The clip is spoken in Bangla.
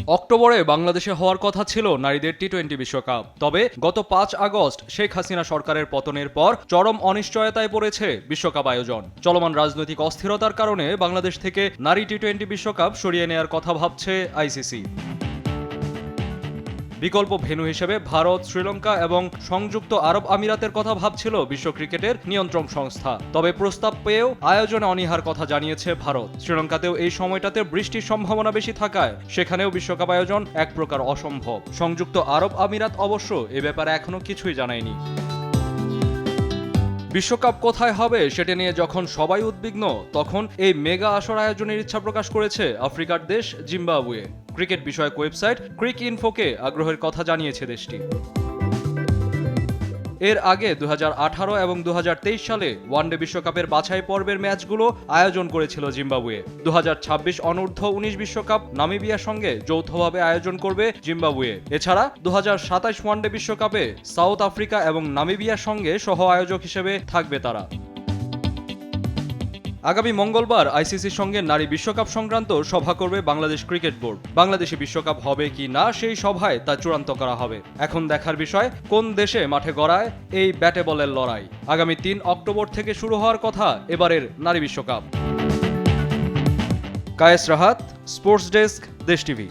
অক্টোবরে বাংলাদেশে হওয়ার কথা ছিল নারীদের টি-20 বিশ্বকাপ। তবে গত 5 আগস্ট শেখ হাসিনা সরকারের পতনের পর চরম অনিশ্চয়তায় পড়েছে বিশ্বকাপ আয়োজন। চলমান রাজনৈতিক অস্থিরতার কারণে বাংলাদেশ থেকে নারী টি-20 বিশ্বকাপ সরিয়ে নেয়ার কথা ভাবছে আইসিসি। বিকল্প ভেন্যু হিসেবে ভারত, শ্রীলঙ্কা এবং সংযুক্ত আরব আমিরাতের কথা ভাবছিল বিশ্ব ক্রিকেটের নিয়ন্ত্রণ সংস্থা। তবে প্রস্তাব পেয়েও আয়োজনে অনীহার কথা জানিয়েছে ভারত। শ্রীলঙ্কাতেও এই সময়টাতে বৃষ্টির সম্ভাবনা বেশি থাকায় সেখানেও বিশ্বকাপ আয়োজন এক প্রকার অসম্ভব। সংযুক্ত আরব আমিরাত অবশ্য এ ব্যাপারে এখনো কিছুই জানায়নি। বিশ্বকাপ কোথায় হবে সেটা নিয়ে যখন সবাই উদ্বিগ্ন, তখন এই মেগা আসর আয়োজনের ইচ্ছা প্রকাশ করেছে আফ্রিকার দেশ জিম্বাবুয়ে। ক্রিকেট বিষয়ক ওয়েবসাইট ক্রিক ইনফোকে আগ্রহের কথা জানিয়েছে দেশটি। এর আগে 2018 এবং 2023 সালে ওয়ানডে বিশ্বকাপের বাছাই পর্বের ম্যাচগুলো আয়োজন করেছিল জিম্বাবুয়ে। 2026 অনূর্ধ্ব 19 বিশ্বকাপ নামিবিয়ার সঙ্গে যৌথভাবে আয়োজন করবে জিম্বাবুয়ে। এছাড়া 2027 ওয়ানডে বিশ্বকাপে সাউথ আফ্রিকা এবং নামিবিয়ার সঙ্গে সহ আয়োজক হিসেবে থাকবে তারা। আগামী মঙ্গলবার আইসিসির সঙ্গে নারী বিশ্বকাপ সংক্রান্ত সভা করবে বাংলাদেশ ক্রিকেট বোর্ড। বাংলাদেশে বিশ্বকাপ হবে কি না সেই সভায় তা চূড়ান্ত করা হবে। এখন দেখার বিষয় কোন দেশে মাঠে গড়ায় এই ব্যাটে বলের লড়াই। আগামী 3 অক্টোবর থেকে শুরু হওয়ার কথা এবারের নারী বিশ্বকাপ। কায়েস রাহাত, স্পোর্টস ডেস্ক, দেশ টিভি।